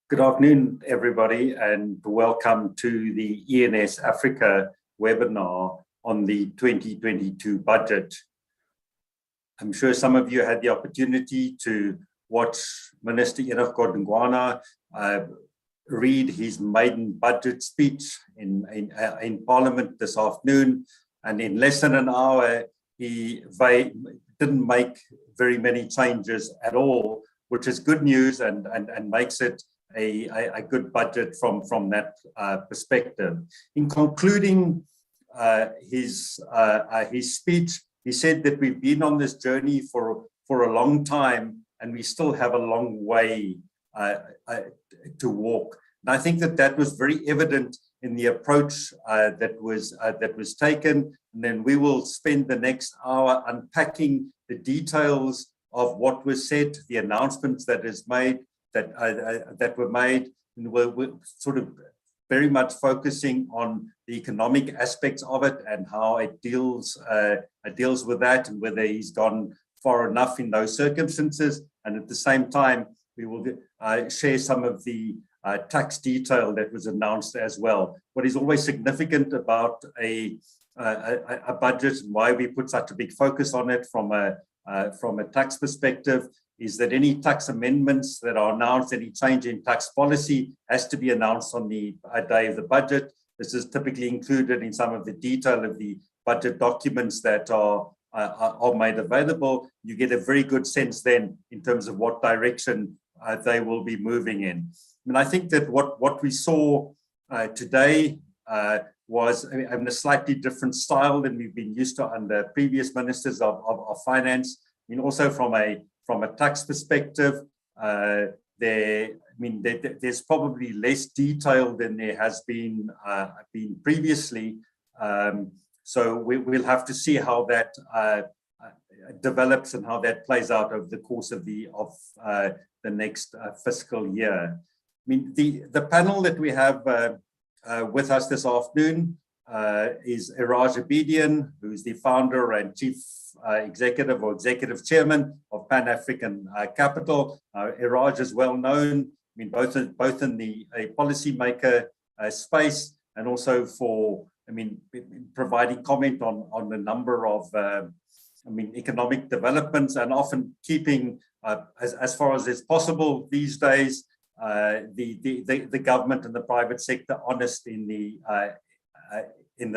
Good afternoon, everybody, and welcome to the ENSafrica webinar on the 2022 budget. I'm sure some of you had the opportunity to watch Minister Nhsc read his maiden budget speech in Parliament this afternoon, and in less than an hour, he didn't make very many changes at all, which is good news and makes it a good budget from that perspective. In concluding his speech, he said that we've been on this journey for a long time and we still have a long way to walk. And I think that was very evident in the approach that was taken. And then we will spend the next hour unpacking the details of what was said, the announcements that were made, and we're sort of very much focusing on the economic aspects of it and how it deals with that, and whether he's gone far enough in those circumstances. And at the same time, we will share some of the tax detail that was announced as well. What is always significant about a budget and why we put such a big focus on it from a tax perspective is that any tax amendments that are announced, any change in tax policy has to be announced on the day of the budget. This is typically included in some of the detail of the budget documents that are made available. You get a very good sense then in terms of what direction they will be moving in. And I think that what we saw today was in a slightly different style than we've been used to under previous ministers of finance. I mean, also from a tax perspective, there's probably less detail than there has been previously. So we'll have to see how that develops and how that plays out over the course of the next fiscal year. I mean, the panel that we have with us this afternoon is Iraj Abedian, who is the founder and chief executive or executive chairman of Pan-African Capital. Iraj is well known, I mean, both in the policymaker space and also for, providing comment on the number of, economic developments, and often keeping, as far as is possible these days, the government and the private sector honest in the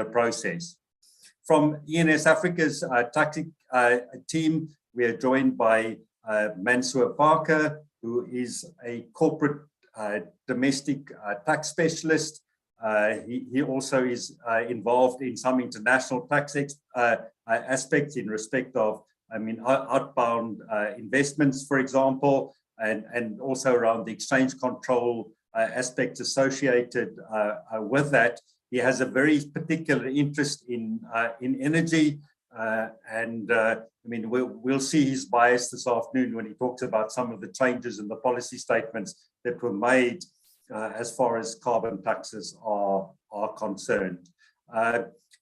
process. From ENSafrica's tax team, we are joined by Mansour Parker, who is a corporate domestic tax specialist. He also is involved in some international tax aspects in respect of, outbound investments, for example, and also around the exchange control aspects associated with that. He has a very particular interest in energy, we'll see his bias this afternoon when he talks about some of the changes in the policy statements that were made as far as carbon taxes are concerned.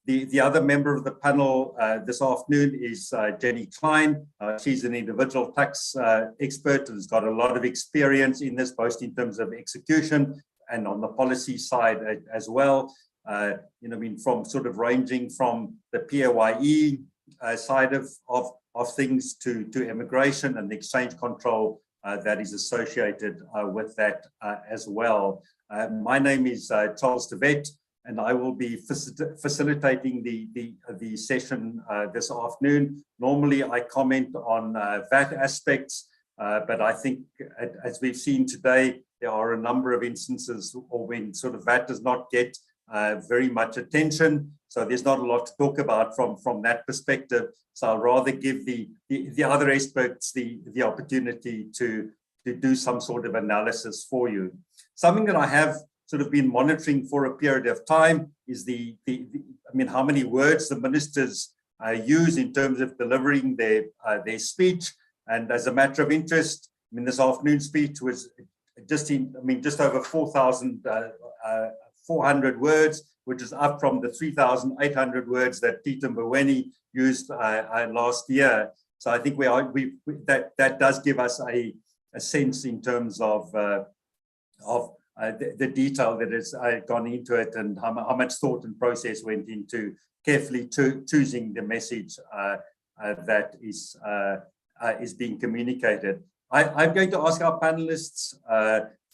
The other member of the panel this afternoon is Jenny Klein. She's an individual tax expert and has got a lot of experience in this, both in terms of execution and on the policy side as well. From sort of ranging from the PAYE side of things to immigration and the exchange control that is associated with that as well. My name is Charles de Wet, and I will be facilitating the session this afternoon. Normally, I comment on VAT aspects, but I think, as we've seen today, there are a number of instances when sort of VAT does not get very much attention. So there's not a lot to talk about from that perspective. So I'll rather give the other experts the opportunity to do some sort of analysis for you. Something that I have sort of been monitoring for a period of time is how many words the ministers use in terms of delivering their speech. And as a matter of interest, this afternoon's speech was just over 4,400 words, which is up from the 3,800 words that Peter Mboweni used last year. So I think that does give us a sense in terms of the detail that has gone into it, and how much thought and process went into carefully choosing the message that is being communicated. I'm going to ask our panelists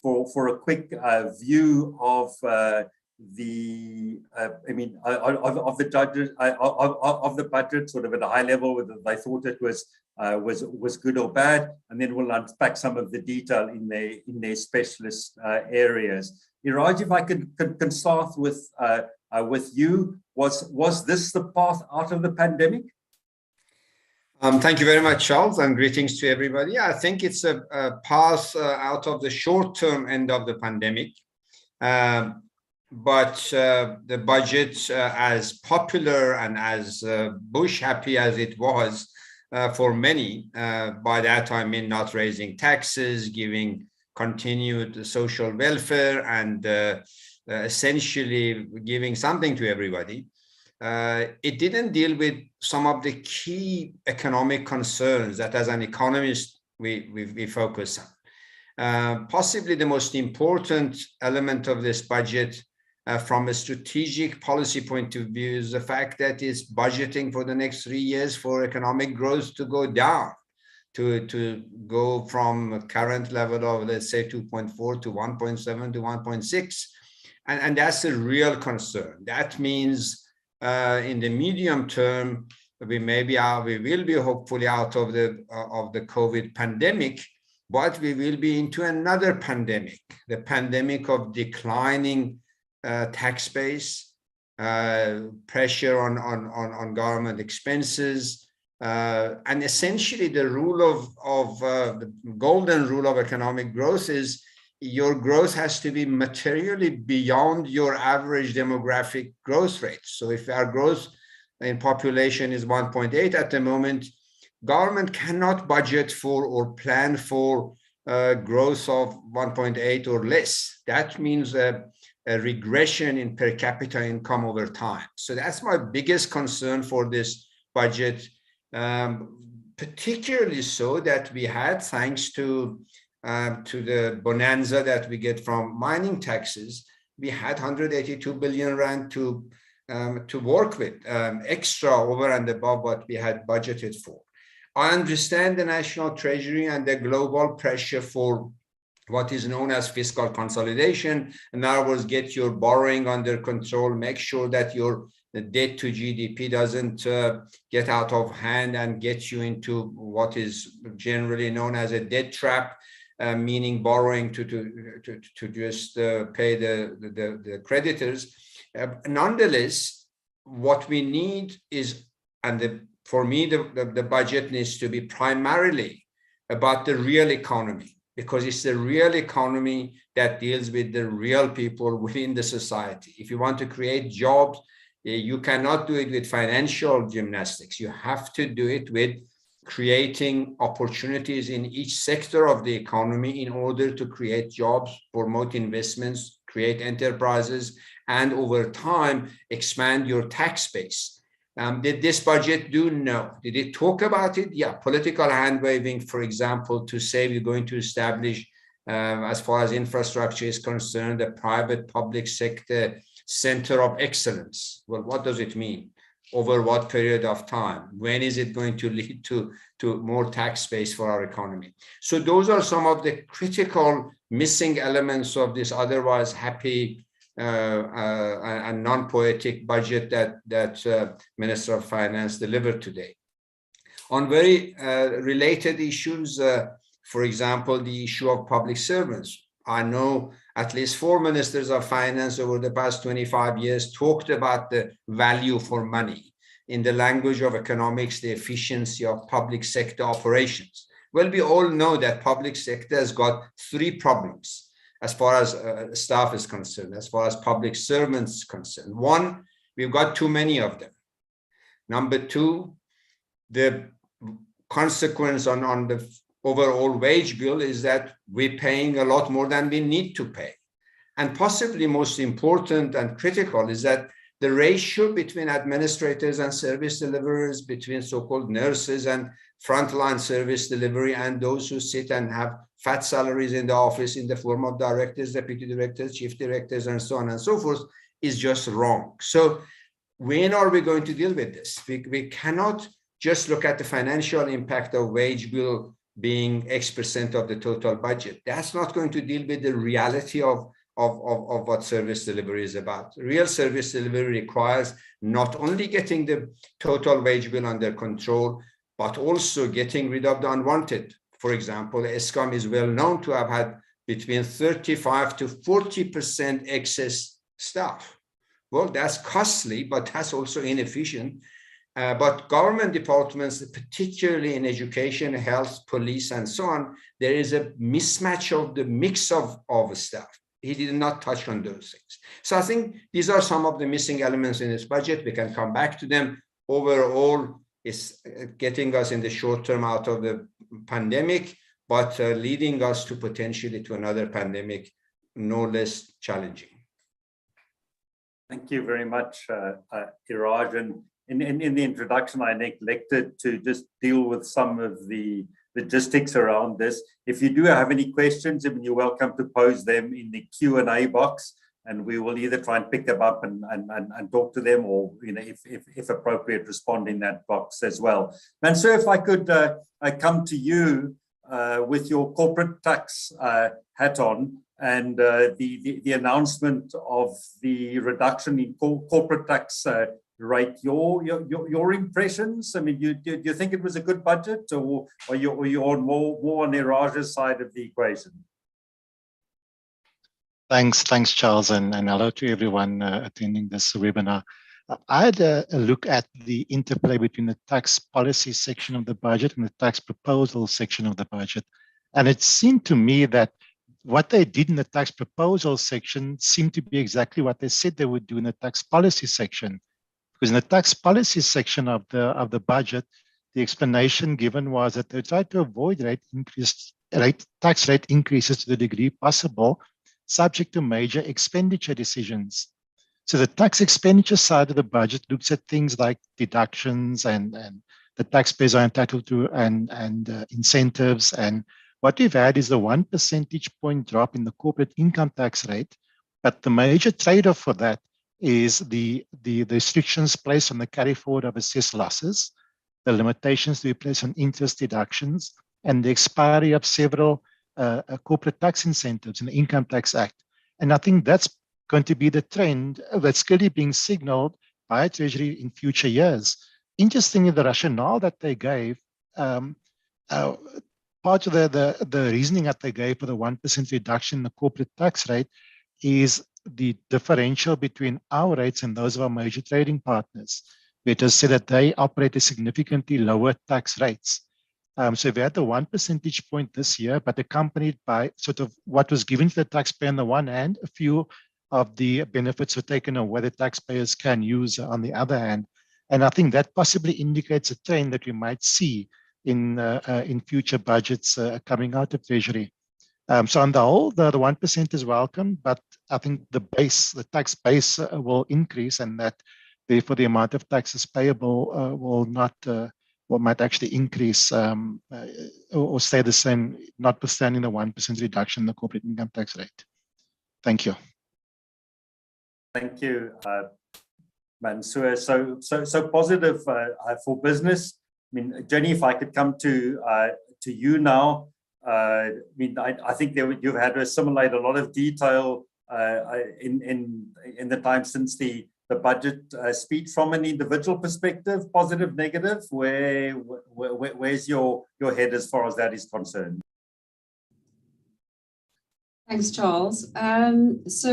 for a quick view of the budget, sort of at a high level, whether they thought it was good or bad, and then we'll unpack some of the detail in their specialist areas. Iraj, if I can start with you, was this the path out of the pandemic? Thank you very much, Charles, and greetings to everybody. Yeah, I think it's a path out of the short-term end of the pandemic. But the budget, as popular and as Bush-happy as it was for many, by that I mean not raising taxes, giving continued social welfare, and essentially giving something to everybody. It didn't deal with some of the key economic concerns that as an economist we focus on. Possibly the most important element of this budget from a strategic policy point of view is the fact that it's budgeting for the next 3 years for economic growth to go down, to go from a current level of, let's say, 2.4 to 1.7 to 1.6. And that's a real concern. That means in the medium term, we will be hopefully out of the COVID pandemic, but we will be into another pandemic, the pandemic of declining tax base, pressure on government expenses, and essentially the rule of the golden rule of economic growth is your growth has to be materially beyond your average demographic growth rate. So if our growth in population is 1.8 at the moment, government cannot budget for or plan for growth of 1.8 or less. That means a regression in per capita income over time. So that's my biggest concern for this budget, particularly so that we had, thanks to the bonanza that we get from mining taxes, we had 182 billion rand to work with, extra over and above what we had budgeted for. I understand the National Treasury and the global pressure for what is known as fiscal consolidation. In other words, get your borrowing under control, make sure that your debt to GDP doesn't get out of hand and get you into what is generally known as a debt trap, meaning borrowing to just pay the creditors. Nonetheless, what we need is, for me, the budget needs to be primarily about the real economy, because it's the real economy that deals with the real people within the society. If you want to create jobs, you cannot do it with financial gymnastics. You have to do it with creating opportunities in each sector of the economy in order to create jobs, promote investments, create enterprises, and over time, expand your tax base. Did this budget do? No. Did it talk about it? Yeah, political hand-waving, for example, to say we're going to establish, as far as infrastructure is concerned, a private-public sector center of excellence. Well, what does it mean? Over what period of time? When is it going to lead to more tax space for our economy? So those are some of the critical missing elements of this otherwise happy and non-poetic budget that Minister of Finance delivered today. On very related issues, for example, the issue of public servants. I know at least 4 ministers of finance over the past 25 years talked about the value for money. In the language of economics, the efficiency of public sector operations. Well, we all know that public sector has got 3 problems as far as staff is concerned, as far as public servants is concerned. 1, we've got too many of them. Number 2, the consequence on the overall wage bill is that we're paying a lot more than we need to pay. And possibly most important and critical is that the ratio between administrators and service deliverers, between so-called nurses and frontline service delivery, and those who sit and have fat salaries in the office in the form of directors, deputy directors, chief directors, and so on and so forth is just wrong. So when are we going to deal with this? We cannot just look at the financial impact of wage bill being X% of the total budget. That's not going to deal with the reality of what service delivery is about. Real service delivery requires not only getting the total wage bill under control, but also getting rid of the unwanted. For example, ESCOM is well known to have had between 35 to 40% excess staff. Well, that's costly, but that's also inefficient. But government departments, particularly in education, health, police, and so on, there is a mismatch of the mix of staff. He did not touch on those things. So I think these are some of the missing elements in this budget. We can come back to them. Overall, it's getting us in the short term out of the pandemic, but leading us to potentially to another pandemic, no less challenging. Thank you very much, Iraj. And in the introduction, I neglected to just deal with some of the logistics around this. If you do have any questions, you're welcome to pose them in the Q&A box, and we will either try and pick them up and talk to them, or if appropriate, respond in that box as well. Mansoor, if I could come to you with your corporate tax hat on, and the announcement of the reduction in corporate tax rate, your impressions? I mean, do you think it was a good budget, or are you on more on Iraj's side of the equation? Thanks, Charles, and hello to everyone attending this webinar. I had a look at the interplay between the tax policy section of the budget and the tax proposal section of the budget, and it seemed to me that what they did in the tax proposal section seemed to be exactly what they said they would do in the tax policy section. Because in the tax policy section of the budget, the explanation given was that they tried to avoid tax rate increases to the degree possible, subject to major expenditure decisions. So the tax expenditure side of the budget looks at things like deductions and the taxpayers are entitled to and incentives. And what we've had is a 1 percentage point drop in the corporate income tax rate. But the major trade-off for that is the restrictions placed on the carry forward of assessed losses, the limitations to be placed on interest deductions, and the expiry of several corporate tax incentives in the Income Tax Act. And I think that's going to be the trend that's clearly being signaled by Treasury in future years. Interestingly, the rationale that they gave, part of the reasoning that they gave for the 1% reduction in the corporate tax rate is the differential between our rates and those of our major trading partners. It has said that they operate at significantly lower tax rates. So we had the 1 percentage point this year, but accompanied by sort of what was given to the taxpayer on the one hand, a few of the benefits were taken away the taxpayers can use on the other hand. And I think that possibly indicates a trend that we might see in future budgets coming out of Treasury. So on the whole, the 1% is welcome, but I think the tax base will increase, and that therefore the amount of taxes payable will not, or might actually increase or stay the same, notwithstanding the 1% reduction in the corporate income tax rate. Thank you. Thank you, Mansoor. So positive for business. I mean, Jenny, if I could come to you now. I mean, I think you've had to assimilate a lot of detail in the time since the budget speech. From an individual perspective, positive, negative, where's your head as far as that is concerned? Thanks, Charles. So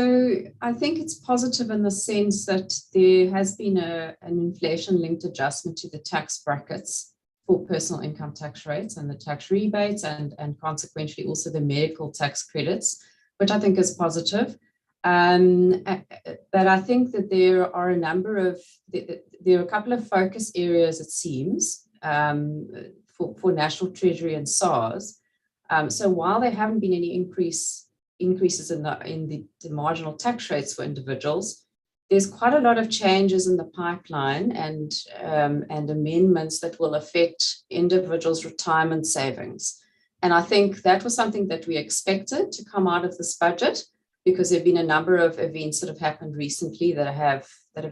I think it's positive in the sense that there has been an inflation-linked adjustment to the tax brackets for personal income tax rates and the tax rebates and consequently also the medical tax credits, which I think is positive. But I think that there are a couple of focus areas, it seems, for National Treasury and SARS. So while there haven't been any increases in the marginal tax rates for individuals, there's quite a lot of changes in the pipeline and amendments that will affect individuals' retirement savings. And I think that was something that we expected to come out of this budget, because there have been a number of events that have happened recently that have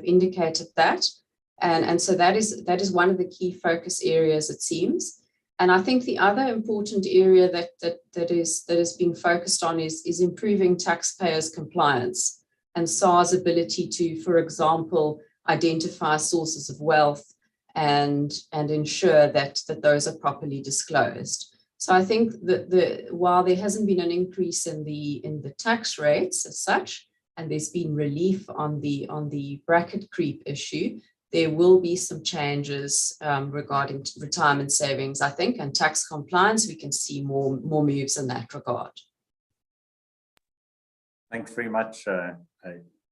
indicated that. And so that is one of the key focus areas, it seems. And I think the other important area that is being focused on is improving taxpayers' compliance and SARS' ability to, for example, identify sources of wealth and ensure that those are properly disclosed. So I think that while there hasn't been an increase in the tax rates as such, and there's been relief on the bracket creep issue, there will be some changes regarding retirement savings, I think, and tax compliance. We can see more moves in that regard. Thanks very much,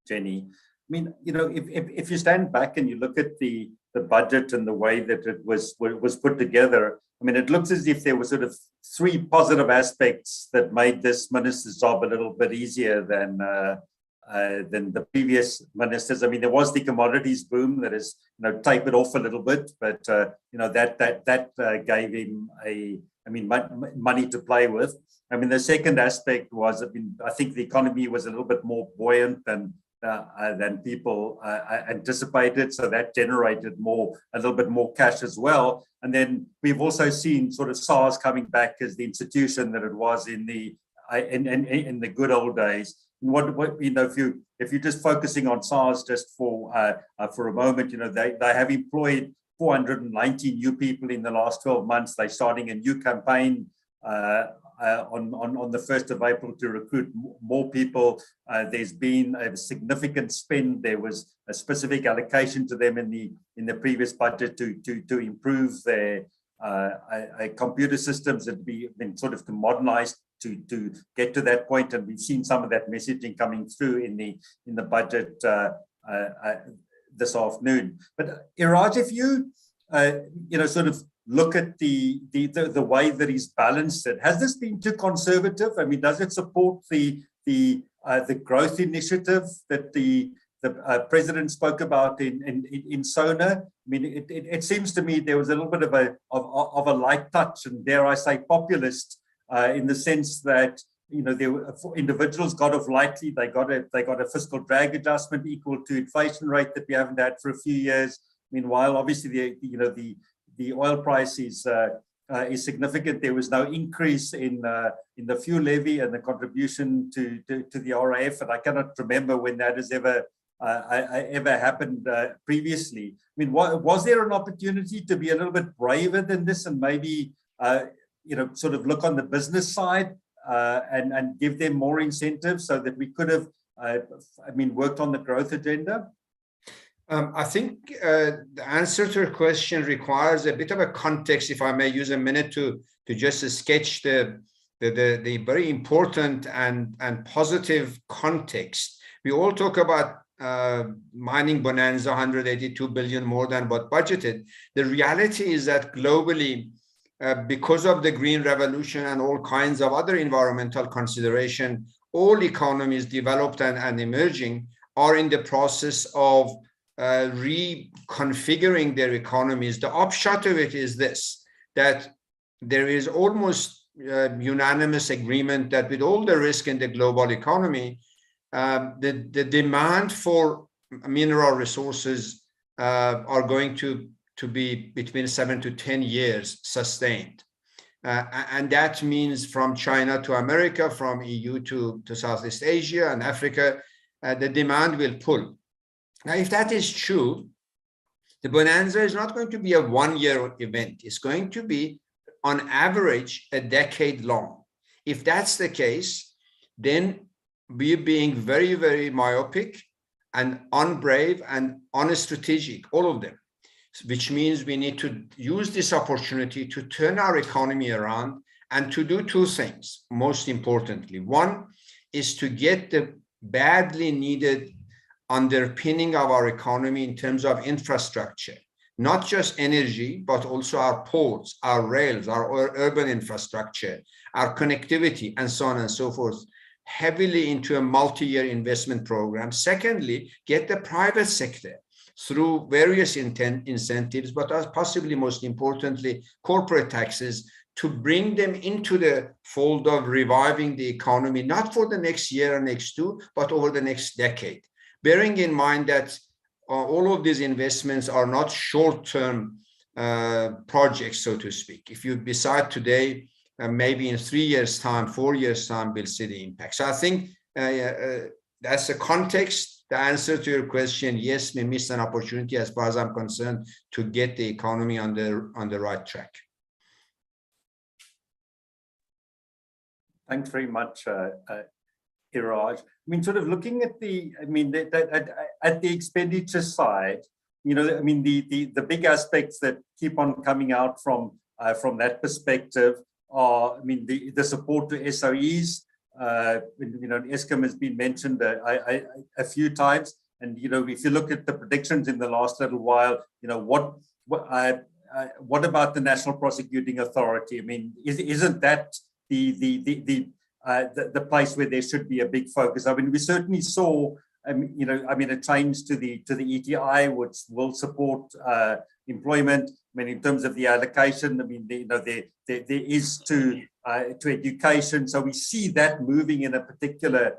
Jenny. I mean, you know, if you stand back and you look at the budget and the way that it was put together, I mean, it looks as if there were sort of three positive aspects that made this minister's job a little bit easier than the previous ministers. I mean, there was the commodities boom that has, you know, tapered off a little bit, but you know, that gave him money to play with. I mean, the second aspect was, I think the economy was a little bit more buoyant than people anticipated, so that generated a little bit more cash as well. And then we've also seen sort of SARS coming back as the institution that it was in the good old days. What you know, if you're just focusing on SARS just for a moment, you know, they have employed 490 new people in the last 12 months. They're starting a new campaign on the 1st of April to recruit more people. There's been a significant spend. There was a specific allocation to them in the previous budget to improve their computer systems that been sort of modernized to get to that point. And we've seen some of that messaging coming through in the budget this afternoon. But Iraj, if you sort of look at the way that he's balanced it, has this been too conservative? I mean, does it support the growth initiative that the president spoke about in SONA? I mean, it seems to me there was a little bit of a light touch, and dare I say populist, in the sense that, you know, individuals got off lightly. They got a fiscal drag adjustment equal to inflation rate that we haven't had for a few years. Meanwhile, obviously, the oil price is significant. There was no increase in the fuel levy and the contribution to the RAF, and I cannot remember when that has ever happened previously. I mean, was there an opportunity to be a little bit braver than this and maybe sort of look on the business side and give them more incentives so that we could have worked on the growth agenda? I think the answer to your question requires a bit of a context, if I may use a minute to just sketch the very important and positive context. We all talk about mining bonanza, 182 billion more than what budgeted. The reality is that globally, because of the green revolution and all kinds of other environmental consideration, all economies developed and emerging are in the process of reconfiguring their economies. The upshot of it is this, that there is almost unanimous agreement that with all the risk in the global economy, the demand for mineral resources are going to be between 7 to 10 years sustained. And that means from China to America, from EU to Southeast Asia and Africa, the demand will pull. Now, if that is true, the bonanza is not going to be a one-year event. It's going to be, on average, a decade long. If that's the case, then we're being very, very myopic and unbrave and unstrategic, all of them, which means we need to use this opportunity to turn our economy around and to do two things, most importantly. One is to get the badly needed underpinning of our economy in terms of infrastructure, not just energy, but also our ports, our rails, our urban infrastructure, our connectivity, and so on and so forth, heavily into a multi-year investment program. Secondly, get the private sector through various incentives, but possibly most importantly, corporate taxes, to bring them into the fold of reviving the economy, not for the next year or next two, but over the next decade. Bearing in mind that all of these investments are not short-term projects, so to speak. If you decide today, maybe in 3 years' time, 4 years' time, we'll see the impact. So I think that's the context. The answer to your question, yes, we missed an opportunity as far as I'm concerned to get the economy on the right track. Thanks very much, Iraj. I mean, sort of looking at the, I mean, at the expenditure side, you know, I mean, the big aspects that keep on coming out from that perspective are, I mean, the support to SOEs. You know, Eskom has been mentioned a few times, and you know, if you look at the predictions in the last little while, you know, what about the National Prosecuting Authority? I mean, isn't that the place where there should be a big focus? I mean, we certainly saw, you know, I mean, a change to the ETI, which will support employment. I mean, in terms of the allocation, I mean, you know, there is to education. So we see that moving in a particular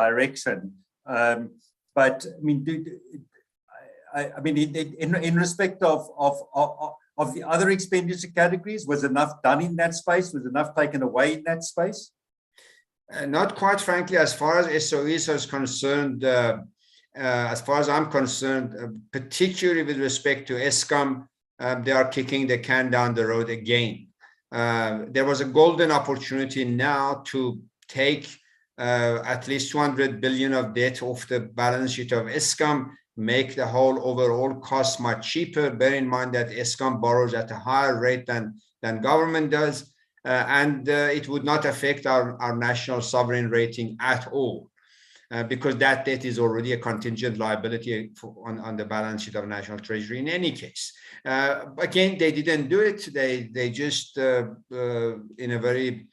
direction. But I mean, in respect of the other expenditure categories, was enough done in that space? Was enough taken away in that space? Not quite frankly, as far as SOEs is concerned, as far as I'm concerned, particularly with respect to Eskom, they are kicking the can down the road again. There was a golden opportunity now to take at least 200 billion of debt off the balance sheet of Eskom, make the whole overall cost much cheaper. Bear in mind that Eskom borrows at a higher rate than government does, and it would not affect our national sovereign rating at all, because that debt is already a contingent liability on the balance sheet of National Treasury in any case. Again, they didn't do it. They just, in a very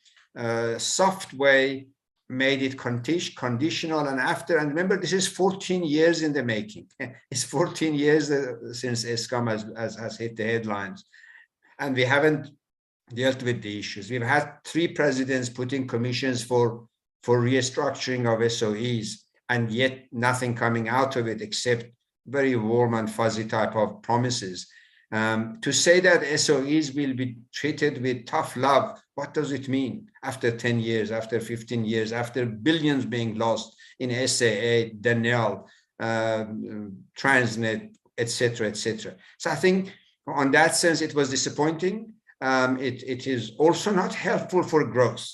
soft way, made it conditional, and remember, this is 14 years in the making. It's 14 years since Eskom has hit the headlines, and we haven't dealt with the issues. We've had 3 presidents putting commissions for restructuring of SOEs, and yet nothing coming out of it except very warm and fuzzy type of promises. To say that SOEs will be treated with tough love, what does it mean after 10 years, after 15 years, after billions being lost in SAA, Denel, Transnet, etc., etc.? So I think on that sense, it was disappointing. It is also not helpful for growth.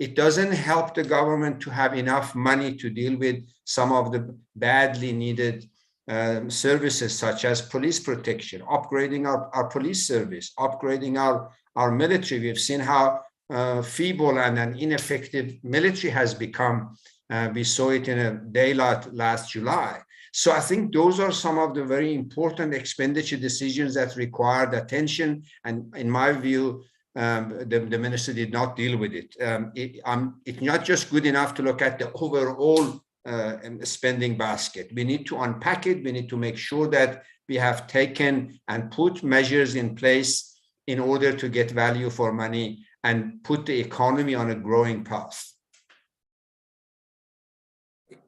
It doesn't help the government to have enough money to deal with some of the badly needed services, such as police protection, upgrading our police service, upgrading our military. We've seen how feeble and an ineffective military has become. We saw it in a daylight last July. So I think those are some of the very important expenditure decisions that required attention. And in my view, the minister did not deal with it. It's not just good enough to look at the overall spending basket. We need to unpack it. We need to make sure that we have taken and put measures in place in order to get value for money and put the economy on a growing path.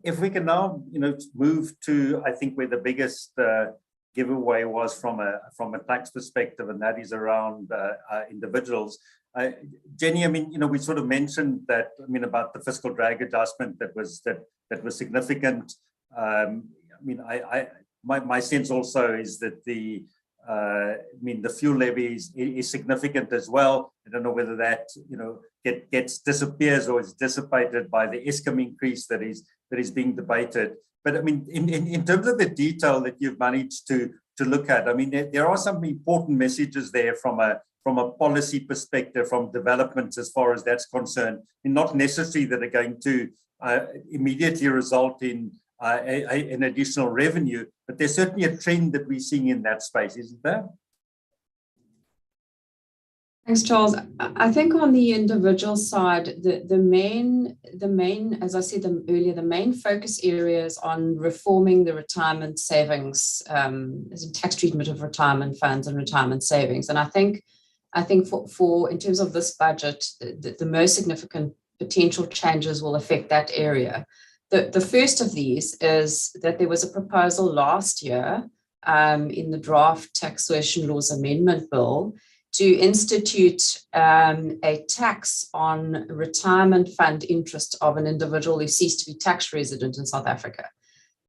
If we can now, you know, move to, I think, where the biggest giveaway was from a tax perspective, and that is around individuals. Jenny, I mean, you know, we sort of mentioned that, I mean, about the fiscal drag adjustment that was significant. I mean, my sense also is that I mean, the fuel levy is significant as well. I don't know whether that, you know, disappears or is dissipated by the Eskom increase that is being debated. But I mean, in terms of the detail that you've managed to look at, I mean, there are some important messages there from a policy perspective, from developments as far as that's concerned, and not necessarily that are going to immediately result in an additional revenue, but there's certainly a trend that we're seeing in that space, isn't there? Thanks, Charles. I think on the individual side, the main, as I said earlier, the main focus areas on reforming the retirement savings, as in tax treatment of retirement funds and retirement savings. And I think I think for in terms of this budget, the most significant potential changes will affect that area. The first of these is that there was a proposal last year in the draft Taxation Laws Amendment Bill to institute a tax on retirement fund interest of an individual who ceased to be tax resident in South Africa.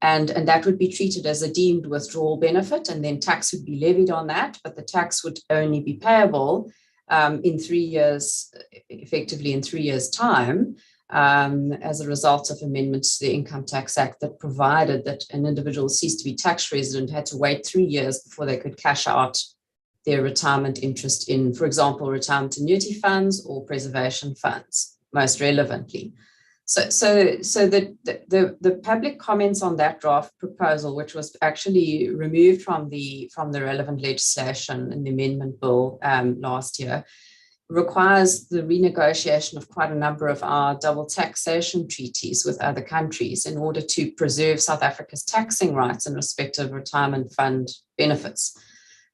And that would be treated as a deemed withdrawal benefit, and then tax would be levied on that, but the tax would only be payable in 3 years, effectively in 3 years' time, as a result of amendments to the Income Tax Act that provided that an individual who ceased to be tax resident had to wait 3 years before they could cash out their retirement interest in, for example, retirement annuity funds or preservation funds, most relevantly. So the public comments on that draft proposal, which was actually removed from the relevant legislation in the amendment bill last year, requires the renegotiation of quite a number of our double taxation treaties with other countries in order to preserve South Africa's taxing rights in respect of retirement fund benefits.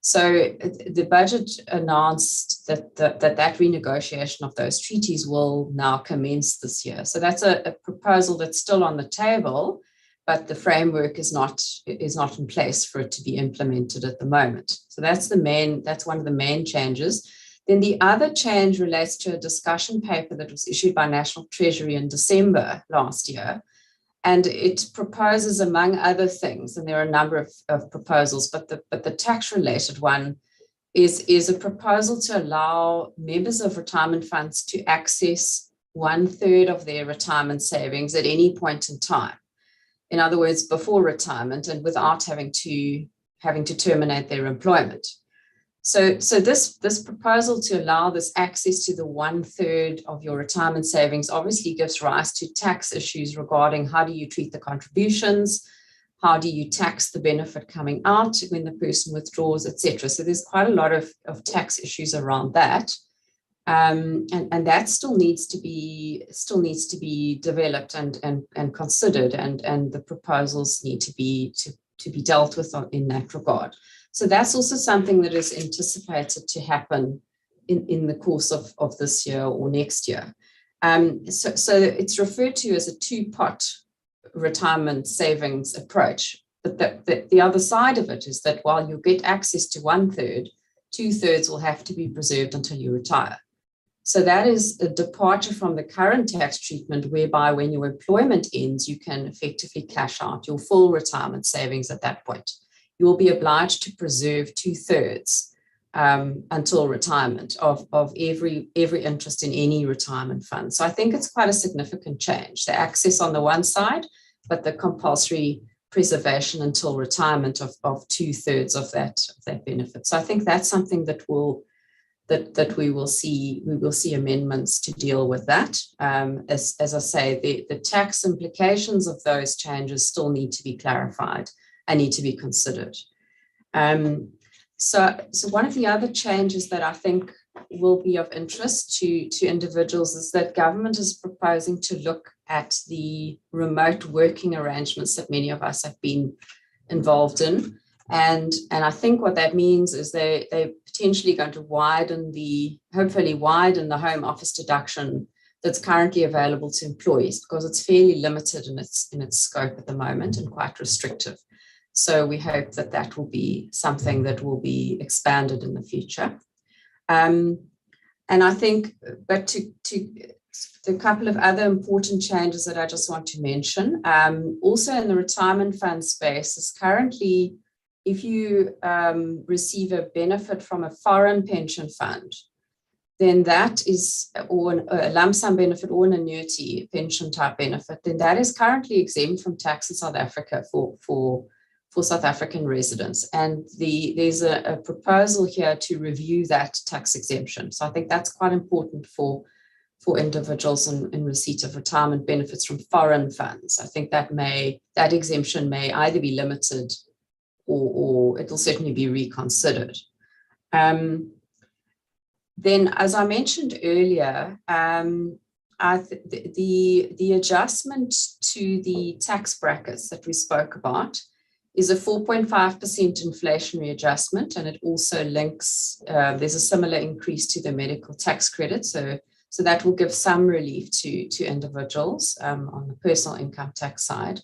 So the budget announced that that renegotiation of those treaties will now commence this year. So that's a proposal that's still on the table, but the framework is not in place for it to be implemented at the moment. So that's one of the main changes. Then the other change relates to a discussion paper that was issued by National Treasury in December last year. And it proposes, among other things, and there are a number of proposals, but the tax-related one is a proposal to allow members of retirement funds to access 1/3 of their retirement savings at any point in time. In other words, before retirement and without having to terminate their employment. So this proposal to allow this access to the 1/3 of your retirement savings obviously gives rise to tax issues regarding how do you treat the contributions, how do you tax the benefit coming out when the person withdraws, etc. So there's quite a lot of tax issues around that, and that still needs to be developed and considered, and the proposals need to be dealt with in that regard. So that's also something that is anticipated to happen in the course of this year or next year. So it's referred to as a two-pot retirement savings approach. But the other side of it is that while you get access to 1/3, 2/3 will have to be preserved until you retire. So that is a departure from the current tax treatment, whereby when your employment ends, you can effectively cash out your full retirement savings at that point. You will be obliged to preserve 2/3 until retirement of every interest in any retirement fund. So I think it's quite a significant change. The access on the one side, but the compulsory preservation until retirement of 2/3 of that benefit. So I think that's something that we will see amendments to deal with that. As I say, the tax implications of those changes still need to be clarified and need to be considered. So one of the other changes that I think will be of interest to individuals is that government is proposing to look at the remote working arrangements that many of us have been involved in. And I think what that means is they're potentially going to hopefully widen the home office deduction that's currently available to employees, because it's fairly limited in its scope at the moment and quite restrictive. So we hope that will be something that will be expanded in the future. And I think, but to a couple of other important changes that I just want to mention, also in the retirement fund space is currently, if you receive a benefit from a foreign pension fund, then that is, or a lump sum benefit or an annuity pension type benefit, then that is currently exempt from tax in South Africa for South African residents. And there's a proposal here to review that tax exemption. So I think that's quite important for individuals in receipt of retirement benefits from foreign funds. I think that exemption may either be limited or it will certainly be reconsidered. Then, as I mentioned earlier, the adjustment to the tax brackets that we spoke about is a 4.5% inflationary adjustment, and it also links, there's a similar increase to the medical tax credit. So that will give some relief to individuals on the personal income tax side.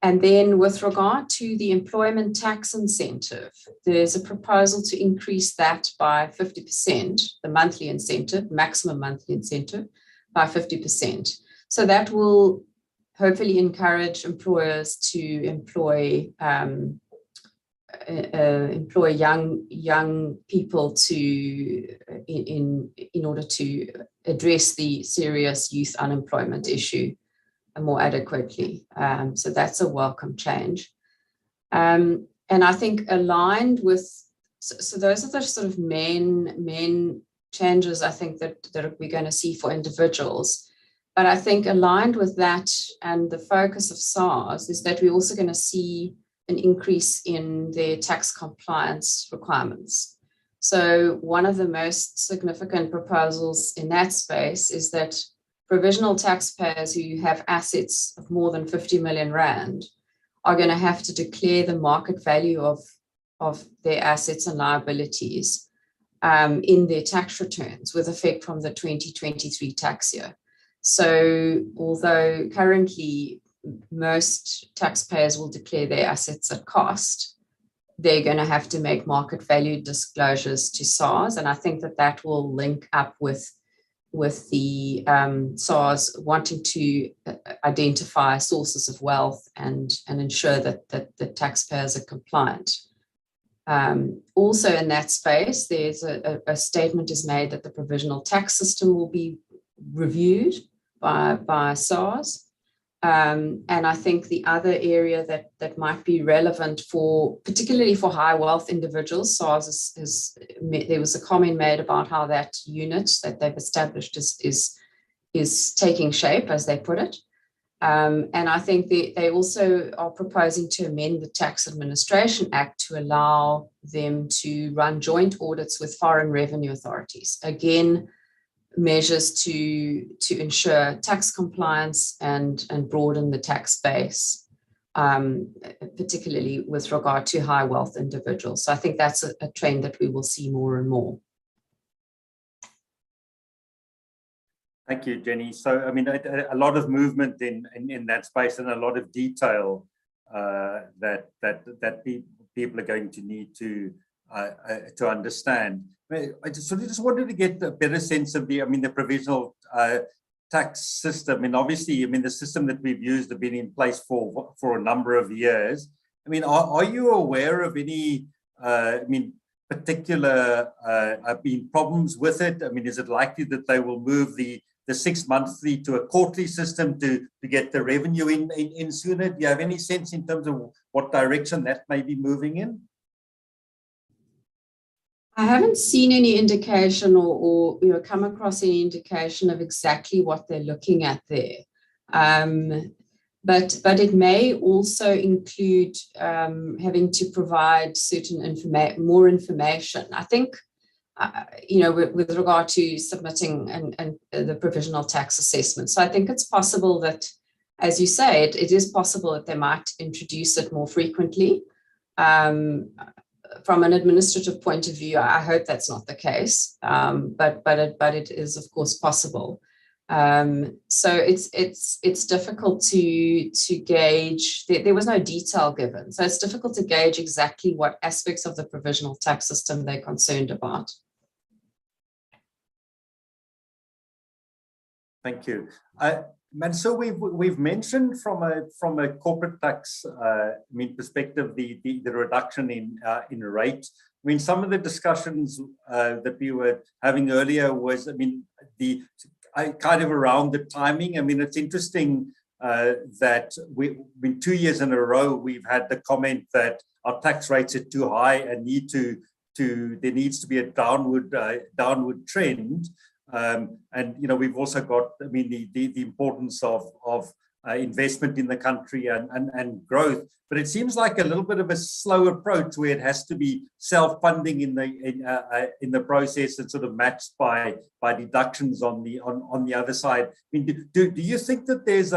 And then with regard to the employment tax incentive, there's a proposal to increase that by 50%, the monthly incentive, maximum monthly incentive, by 50%. So that will hopefully encourage employers to employ young people in order to address the serious youth unemployment issue more adequately. So that's a welcome change. And I think aligned with, so those are the sort of main changes I think that we're going to see for individuals. But I think aligned with that and the focus of SARS is that we're also going to see an increase in their tax compliance requirements. So one of the most significant proposals in that space is that provisional taxpayers who have assets of more than 50 million rand are going to have to declare the market value of their assets and liabilities in their tax returns with effect from the 2023 tax year. So although currently most taxpayers will declare their assets at cost, they're going to have to make market value disclosures to SARS. And I think that will link up with the SARS wanting to identify sources of wealth and ensure that the taxpayers are compliant. Also in that space, there's a statement is made that the provisional tax system will be reviewed by SARS. And I think the other area that might be relevant particularly for high wealth individuals, SARS there was a comment made about how that unit that they've established is taking shape, as they put it. And I think they also are proposing to amend the Tax Administration Act to allow them to run joint audits with foreign revenue authorities. Again, measures to ensure tax compliance and broaden the tax base, particularly with regard to high wealth individuals. So I think that's a trend that we will see more and more. Thank you, Jenny. So, I mean, a lot of movement in that space and a lot of detail that people are going to need to understand. I just wanted to get a better sense of the provisional tax system. And obviously, the system that we've used have been in place for a number of years. I mean, are you aware of any, particular problems with it? I mean, is it likely that they will move the 6 monthly to a quarterly system to get the revenue in sooner? Do you have any sense in terms of what direction that may be moving in? I haven't seen any indication or come across any indication of exactly what they're looking at there. But it may also include having to provide certain more information. I think, with regard to submitting and the provisional tax assessment. So I think it's possible that, as you say, it is possible that they might introduce it more frequently. From an administrative point of view, I hope that's not the case, but it is of course possible. So it's difficult to gauge. There was no detail given, so it's difficult to gauge exactly what aspects of the provisional tax system they're concerned about. Thank you. And so we've mentioned from a corporate tax perspective the reduction in rate. I mean, some of the discussions that we were having earlier was, the kind of around the timing. I mean, it's interesting that in 2 years in a row we've had the comment that our tax rates are too high and there needs to be a downward trend. And we've also got, the importance of investment in the country and growth. But it seems like a little bit of a slow approach where it has to be self-funding in the process and sort of matched by deductions on the other side. I mean, do you think that there's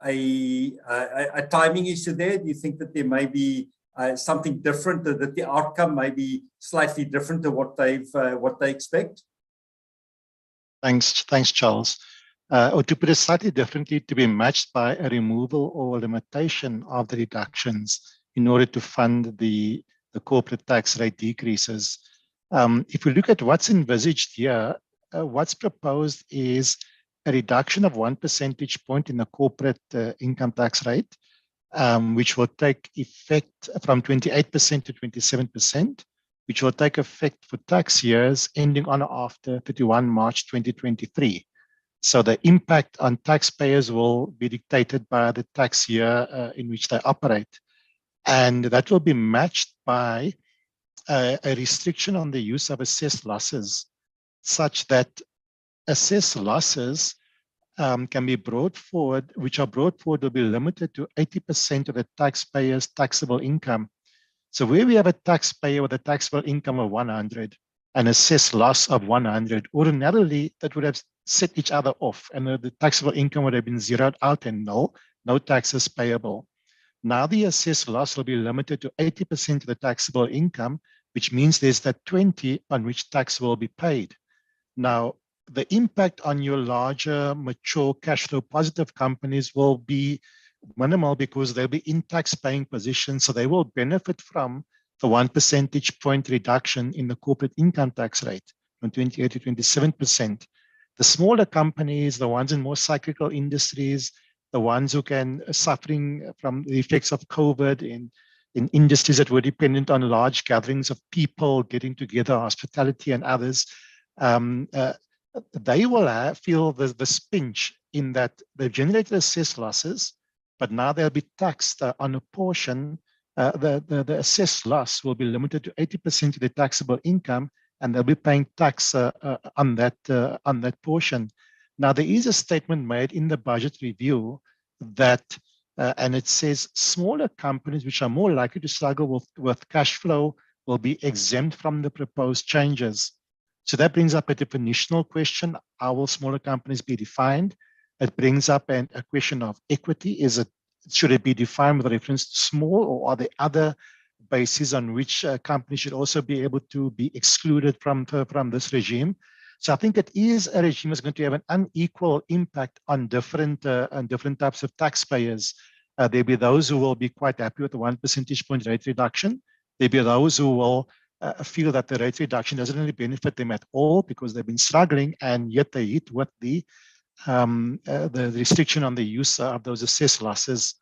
a timing issue there? Do you think that there may be something different, that the outcome may be slightly different to what they expect? Thanks, Charles. Or to put it slightly differently, to be matched by a removal or limitation of the reductions in order to fund the corporate tax rate decreases. If we look at what's envisaged here, what's proposed is a reduction of 1 percentage point in the corporate income tax rate, which will take effect from 28% to 27%, which will take effect for tax years ending on or after 31 March 2023. So the impact on taxpayers will be dictated by the tax year in which they operate. And that will be matched by a restriction on the use of assessed losses, such that assessed losses can be brought forward, which are brought forward will be limited to 80% of the taxpayer's taxable income. So where we have a taxpayer with a taxable income of 100, an assessed loss of 100, ordinarily that would have set each other off, and the taxable income would have been zeroed out and no taxes payable. Now the assessed loss will be limited to 80% of the taxable income, which means there's that 20 on which tax will be paid. Now, the impact on your larger, mature, cash flow positive companies will be minimal because they'll be in tax paying positions, so they will benefit from the 1 percentage point reduction in the corporate income tax rate from 28 to 27%. The smaller companies, the ones in more cyclical industries, the ones who can suffering from the effects of COVID in industries that were dependent on large gatherings of people getting together, hospitality and others, they will feel the pinch in that they've generated assessed losses, but now they'll be taxed on a portion. The assessed loss will be limited to 80% of the taxable income, and they'll be paying tax on that portion. Now, there is a statement made in the budget review that, and it says smaller companies which are more likely to struggle with cash flow will be exempt from the proposed changes. So that brings up a definitional question. How will smaller companies be defined? It brings up a question of equity. Should it be defined with reference to small, or are there other bases on which companies should also be able to be excluded from this regime? So I think it is a regime that's going to have an unequal impact on different types of taxpayers. There'll be those who will be quite happy with the 1 percentage point rate reduction. There'll be those who will feel that the rate reduction doesn't really benefit them at all because they've been struggling, and yet they hit with the restriction on the use of those assessed losses.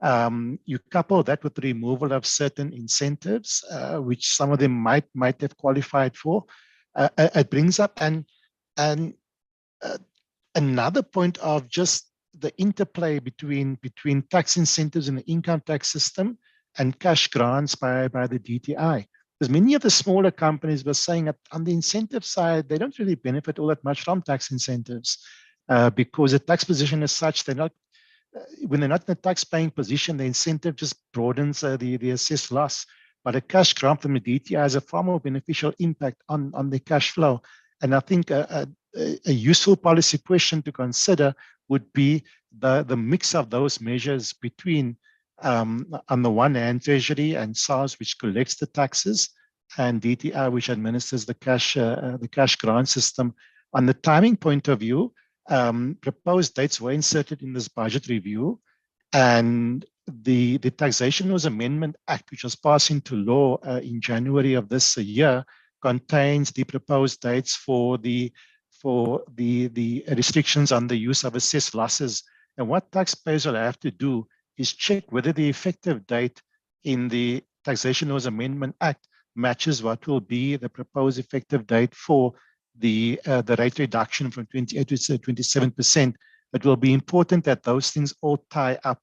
You couple that with the removal of certain incentives, which some of them might have qualified for. It brings up another point of just the interplay between tax incentives in the income tax system and cash grants by the DTI. Because many of the smaller companies were saying that on the incentive side, they don't really benefit all that much from tax incentives because the tax position is such, when they're not in a tax paying position, the incentive just broadens the assessed loss. But a cash grant from the DTI has a far more beneficial impact on the cash flow. And I think a useful policy question to consider would be the mix of those measures between, on the one hand, Treasury and SARS, which collects the taxes, and DTI, which administers the cash grant system. On the timing point of view, proposed dates were inserted in this budget review, and the Taxation Laws Amendment Act, which was passed into law in January of this year, contains the proposed dates for the restrictions on the use of assessed losses. And what taxpayers will have to do is check whether the effective date in the Taxation Laws Amendment Act matches what will be the proposed effective date for the rate reduction from 28 to 27%. It will be important that those things all tie up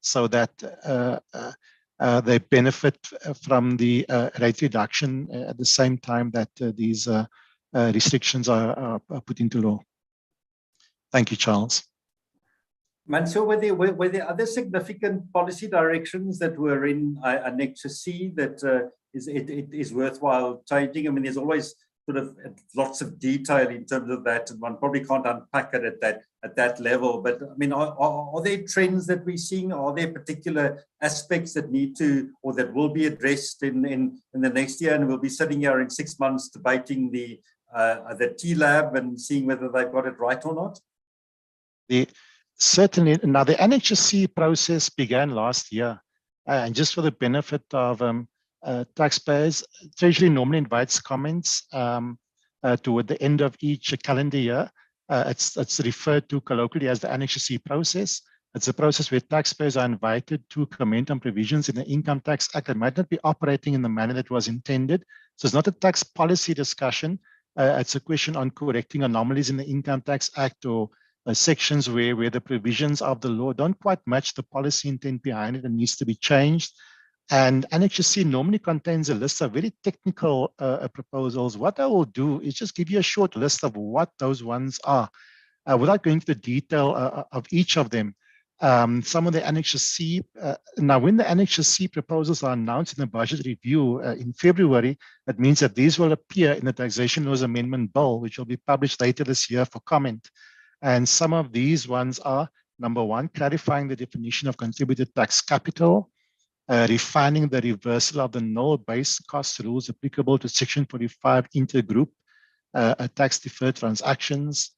so that they benefit from the rate reduction at the same time that these restrictions are put into law. Thank you, Charles. Mansoor, were there other significant policy directions that were in Nhsc that it is worthwhile changing? I mean, there's always sort of lots of detail in terms of that, and one probably can't unpack it at that level. But I mean, are there trends that we're seeing? Are there particular aspects that need to, or that will be addressed in the next year? And we'll be sitting here in 6 months debating the T-Lab and seeing whether they've got it right or not? Certainly. Now, the NHSC process began last year, and just for the benefit of taxpayers, Treasury normally invites comments toward the end of each calendar year. It's referred to colloquially as the NHSC process. It's a process where taxpayers are invited to comment on provisions in the Income Tax Act that might not be operating in the manner that was intended. So it's not a tax policy discussion. It's a question on correcting anomalies in the Income Tax Act, or sections where the provisions of the law don't quite match the policy intent behind it and needs to be changed. And NHSC normally contains a list of very technical proposals. What I will do is just give you a short list of what those ones are, without going into the detail of each of them. Some of the NHSC, now when the NHSC proposals are announced in the budget review in February, that means that these will appear in the Taxation Laws Amendment Bill, which will be published later this year for comment. And some of these ones are, number one, clarifying the definition of contributed tax capital, refining the reversal of the null-based cost rules applicable to Section 45 intergroup tax-deferred transactions,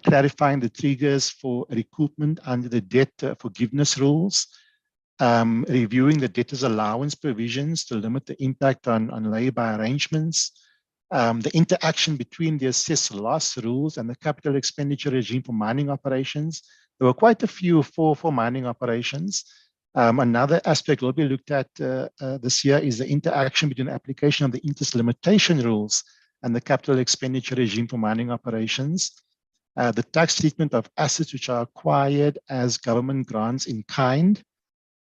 clarifying the triggers for recoupment under the debt forgiveness rules, reviewing the debtor's allowance provisions to limit the impact on lay-by arrangements, the interaction between the assessed loss rules and the capital expenditure regime for mining operations. There were quite a few for mining operations. Another aspect will be looked at this year is the interaction between the application of the interest limitation rules and the capital expenditure regime for mining operations. The tax treatment of assets which are acquired as government grants in kind.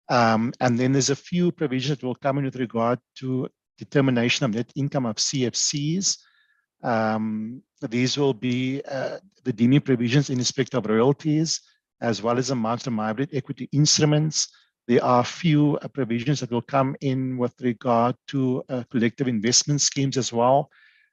And then there's a few provisions that will come in with regard to determination of net income of CFCs. These will be the deeming provisions in respect of royalties, as well as amounts of hybrid equity instruments. There are a few provisions that will come in with regard to collective investment schemes as well.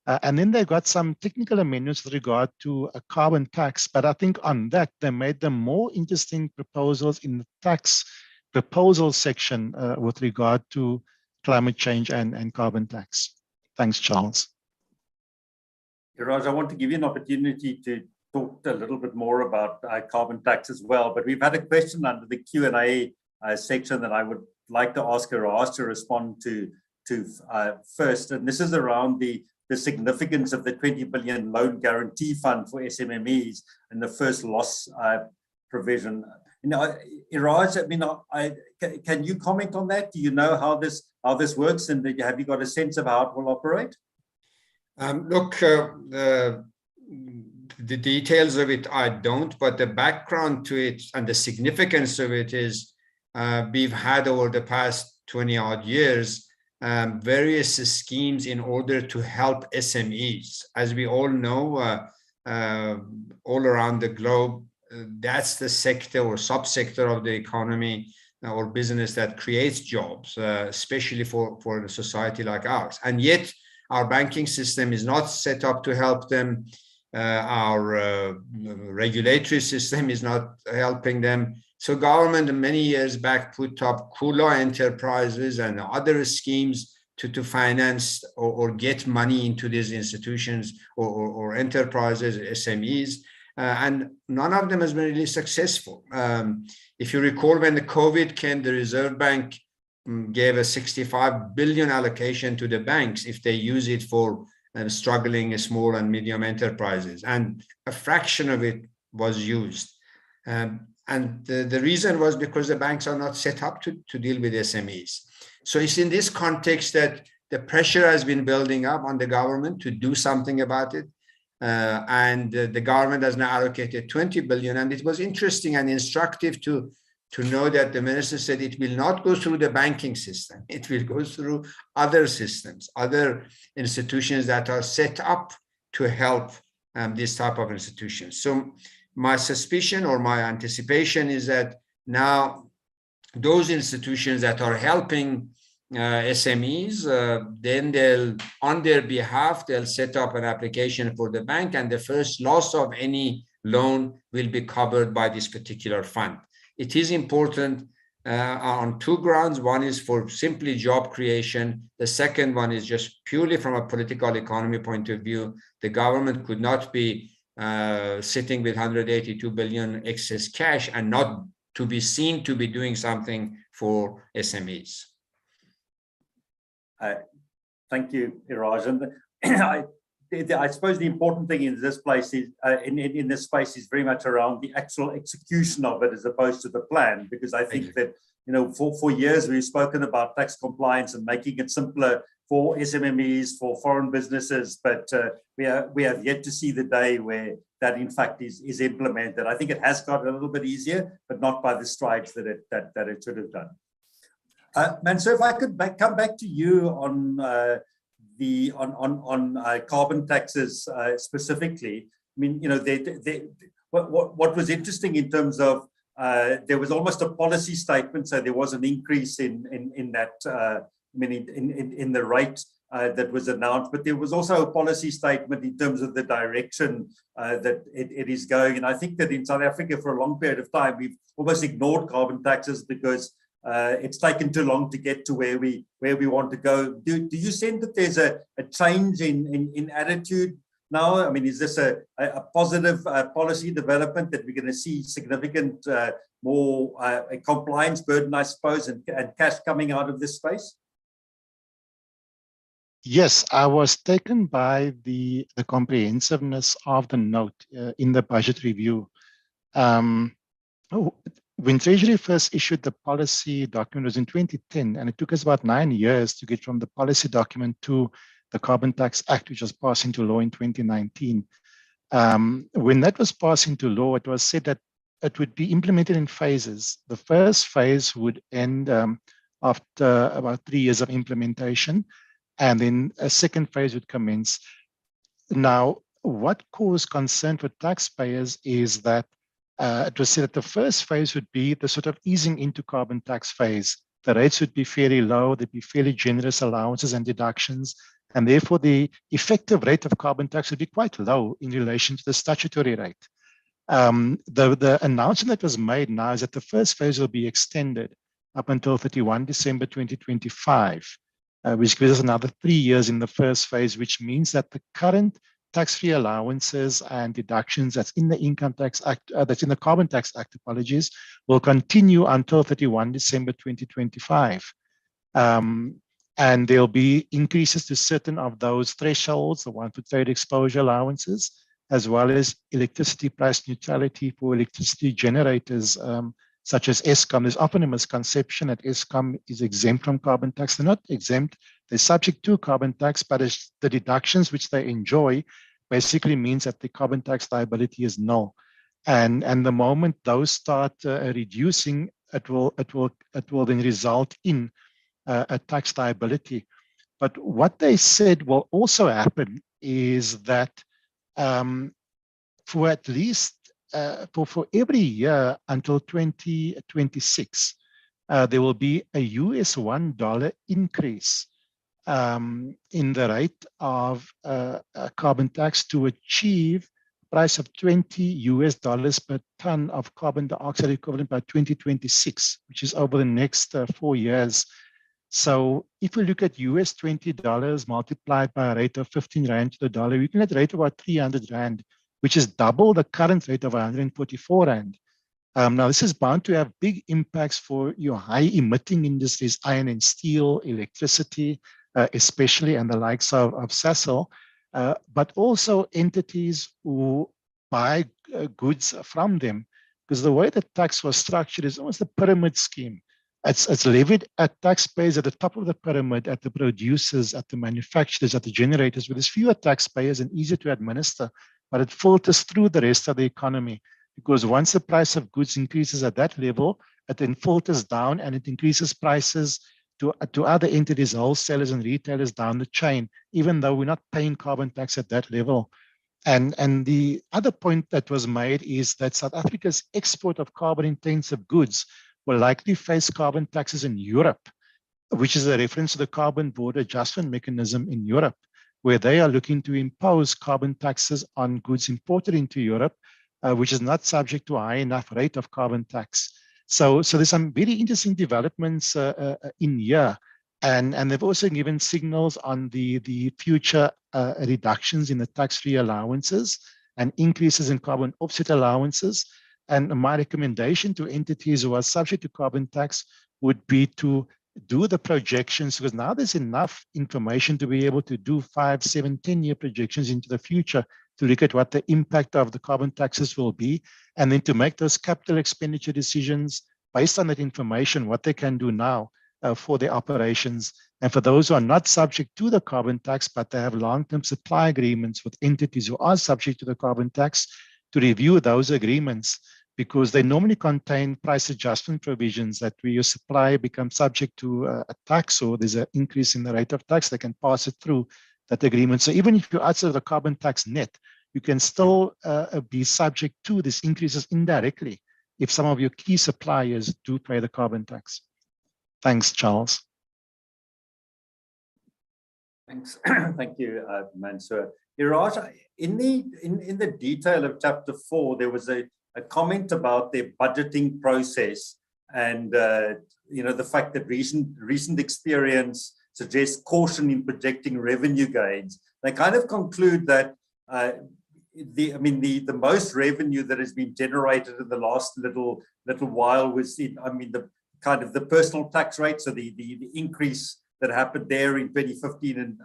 And then they've got some technical amendments with regard to a carbon tax. But I think on that, they made them more interesting proposals in the tax proposal section with regard to climate change and carbon tax. Thanks, Charles. Raj, I want to give you an opportunity to talk a little bit more about carbon tax as well. But we've had a question under the Q&A section that I would like to ask Raj to respond to first. And this is around the significance of the 20 billion loan guarantee fund for SMMEs and the first loss provision. You know, Raj, I mean, can you comment on that? Do you know how this works, and have you got a sense of how it will operate? Look, the details of it I don't, but the background to it and the significance of it is we've had over the past 20 odd years various schemes in order to help SMEs. As we all know, all around the globe, that's the sector or subsector of the economy or business that creates jobs, especially for a society like ours. And yet our banking system is not set up to help them. Our regulatory system is not helping them. So government many years back put up Kula enterprises and other schemes to finance or get money into these institutions or enterprises, SMEs, and none of them has been really successful. If you recall, when the COVID came, the Reserve Bank gave a 65 billion allocation to the banks if they use it for struggling small and medium enterprises, and a fraction of it was used. And the reason was because the banks are not set up to deal with SMEs. So it's in this context that the pressure has been building up on the government to do something about it. And the government has now allocated 20 billion. And it was interesting and instructive to know that the minister said it will not go through the banking system. It will go through other systems, other institutions that are set up to help this type of institutions. So my suspicion or my anticipation is that now those institutions that are helping SMEs, then they'll, on their behalf, they'll set up an application for the bank, and the first loss of any loan will be covered by this particular fund. It is important on two grounds. One is for simply job creation. The second one is just purely from a political economy point of view. The government could not be sitting with 182 billion excess cash and not to be seen to be doing something for SMEs. Thank you, Iraj. And I suppose the important thing in this place is in this space is very much around the actual execution of it as opposed to the plan, because I think that, you know, for years we've spoken about tax compliance and making it simpler for SMMEs, for foreign businesses, but we have yet to see the day where that in fact is implemented. I think it has got a little bit easier, but not by the strides that it should have done. Mansoor, if I could come back to you on carbon taxes specifically. I mean, you know, what was interesting in terms of there was almost a policy statement, so there was an increase in that in the rate that was announced, but there was also a policy statement in terms of the direction that it is going. And I think that in South Africa for a long period of time we've almost ignored carbon taxes because it's taken too long to get to where we want to go. Do you sense that there's a change in attitude now? I mean, is this a positive policy development that we're going to see significant more a compliance burden, I suppose, and cash coming out of this space? Yes, I was taken by the comprehensiveness of the note in the budget review. When Treasury first issued the policy document, it was in 2010, and it took us about 9 years to get from the policy document to the Carbon Tax Act, which was passed into law in 2019. When that was passed into law, it was said that it would be implemented in phases. The first phase would end after about 3 years of implementation, and then a second phase would commence. Now, what caused concern for taxpayers is that it was said that the first phase would be the sort of easing into carbon tax phase. The rates would be fairly low, there'd be fairly generous allowances and deductions, and therefore the effective rate of carbon tax would be quite low in relation to the statutory rate. The announcement that was made now is that the first phase will be extended up until 31 December 2025, which gives us another 3 years in the first phase, which means that the current tax-free allowances and deductions that's in the Income Tax Act, that's in the Carbon Tax Act, apologies, will continue until 31 December 2025. And there'll be increases to certain of those thresholds, the one for trade exposure allowances, as well as electricity price neutrality for electricity generators, such as Eskom. There's often a misconception that Eskom is exempt from carbon tax. They're not exempt. They're subject to carbon tax, but the deductions which they enjoy basically means that the carbon tax liability is null. And the moment those start reducing, it will then result in a tax liability. But what they said will also happen is that for at least for every year until 2026, there will be a US $1 increase in the rate of carbon tax to achieve a price of $20 per ton of carbon dioxide equivalent by 2026, which is over the next 4 years. So if we look at US $20 multiplied by a rate of 15 Rand to the dollar, we can get a rate of about 300 Rand, which is double the current rate of 144 Rand. Now, this is bound to have big impacts for your high emitting industries, iron and steel, electricity, especially, and the likes of Sasol, but also entities who buy goods from them, because the way the tax was structured is almost a pyramid scheme. It's levied at taxpayers at the top of the pyramid, at the producers, at the manufacturers, at the generators, where there's fewer taxpayers and easier to administer, but it filters through the rest of the economy, because once the price of goods increases at that level, it then filters down and it increases prices to other entities, wholesalers and retailers down the chain, even though we're not paying carbon tax at that level. And the other point that was made is that South Africa's export of carbon-intensive goods will likely face carbon taxes in Europe which is a reference to the carbon border adjustment mechanism in Europe, where they are looking to impose carbon taxes on goods imported into Europe, which is not subject to a high enough rate of carbon tax. So there's some very interesting developments in here. And they've also given signals on the future reductions in the tax-free allowances and increases in carbon offset allowances. And my recommendation to entities who are subject to carbon tax would be to do the projections, because now there's enough information to be able to do 5, 7, 10-year projections into the future to look at what the impact of the carbon taxes will be, and then to make those capital expenditure decisions based on that information, what they can do now for their operations. And for those who are not subject to the carbon tax, but they have long-term supply agreements with entities who are subject to the carbon tax, to review those agreements, because they normally contain price adjustment provisions that where your supply becomes subject to a tax, or there's an increase in the rate of tax, they can pass it through that agreement. So even if you're outside of the carbon tax net, you can still be subject to these increases indirectly if some of your key suppliers do pay the carbon tax. Thanks, Charles. Thanks. Thank you, Mansoor. Iraj, in the detail of chapter 4, there was a comment about their budgeting process, and the fact that recent experience suggests caution in projecting revenue gains. They kind of conclude that the most revenue that has been generated in the last little while was in the kind of the personal tax rate, so the increase that happened there in 2015 and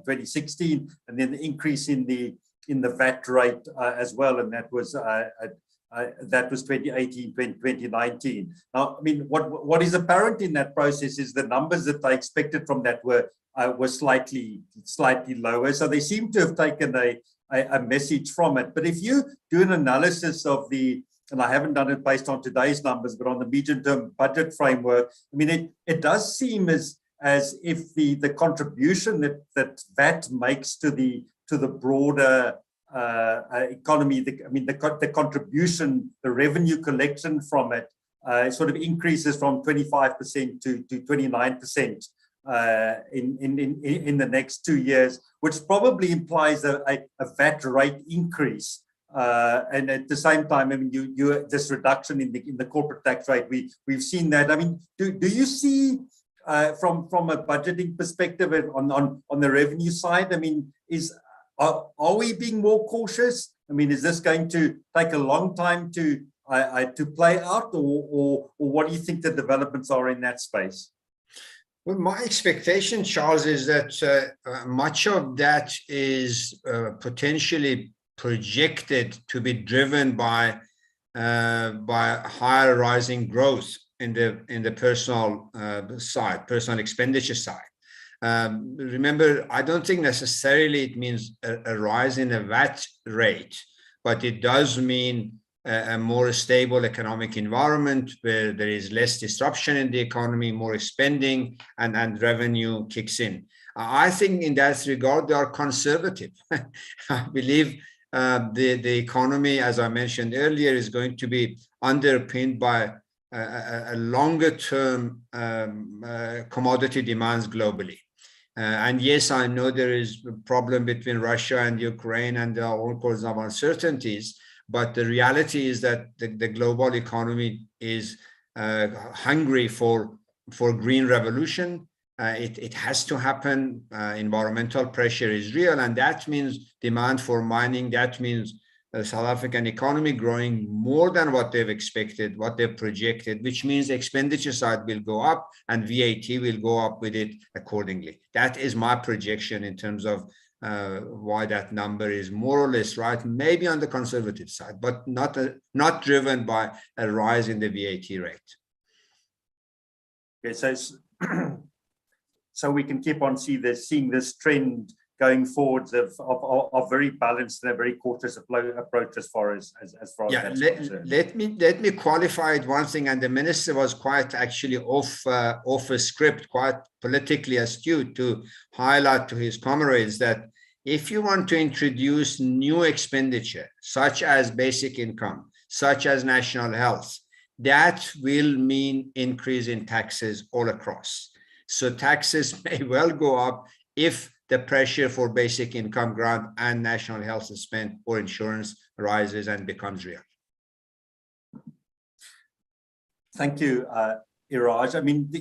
2016, and then the increase in the VAT rate as well, and that was 2018, 2019. Now, what is apparent in that process is the numbers that they expected from that were slightly lower. So they seem to have taken a message from it. But if you do an analysis of and I haven't done it based on today's numbers, but on the medium-term budget framework, it does seem as if the contribution that VAT makes to the broader economy, the contribution, the revenue collection from it sort of increases from 25% to 29% in the next 2 years, which probably implies a VAT rate increase. And at the same time, this reduction in the corporate tax rate, we've seen that. Do you see from a budgeting perspective on the revenue side? Are we being more cautious? Is this going to take a long time to play out, or what do you think the developments are in that space? Well, my expectation, Charles, is that much of that is potentially projected to be driven by higher rising growth in the personal side, personal expenditure side. Remember, I don't think necessarily it means a rise in the VAT rate, but it does mean a more stable economic environment where there is less disruption in the economy, more spending, and revenue kicks in. I think in that regard, they are conservative. I believe the economy, as I mentioned earlier, is going to be underpinned by a longer-term commodity demands globally. And yes, I know there is a problem between Russia and Ukraine, and there are all kinds of uncertainties, but the reality is that the global economy is hungry for green revolution. It has to happen. Environmental pressure is real, and that means demand for mining. That means the South African economy growing more than what they've expected, what they've projected, which means the expenditure side will go up and VAT will go up with it accordingly. That is my projection in terms of why that number is more or less right, maybe on the conservative side, but not driven by a rise in the VAT rate. Okay, so we can keep on seeing this trend going forwards of very balanced and a very cautious approach as far as let me qualify it one thing, and the minister was quite actually off a script, quite politically astute, to highlight to his comrades that if you want to introduce new expenditure, such as basic income, such as national health, that will mean increase in taxes all across. So taxes may well go up if the pressure for basic income grant and national health spend or insurance rises and becomes real. Thank you, Iraj. I mean,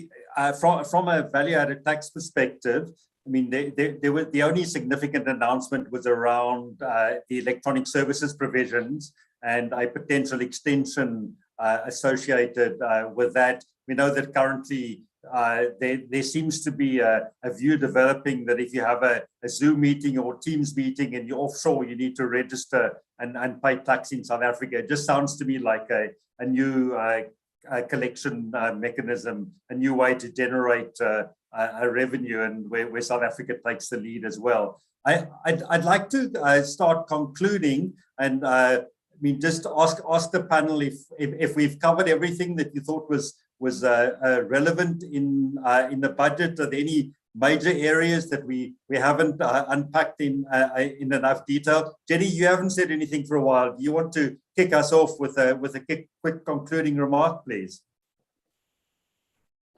from a value-added tax perspective, I mean, there was the only significant announcement was around the electronic services provisions and a potential extension associated with that. We know that currently there seems to be a view developing that if you have a Zoom meeting or Teams meeting and you're offshore, you need to register and pay tax in South Africa. It just sounds to me like a new collection mechanism, a new way to generate a revenue, and where South Africa takes the lead as well. I'd like to start concluding, and I mean, just ask the panel if we've covered everything that you thought was relevant in the budget. Are there any major areas that we haven't unpacked in enough detail? Jenny, you haven't said anything for a while. Do you want to kick us off with a quick concluding remark, please?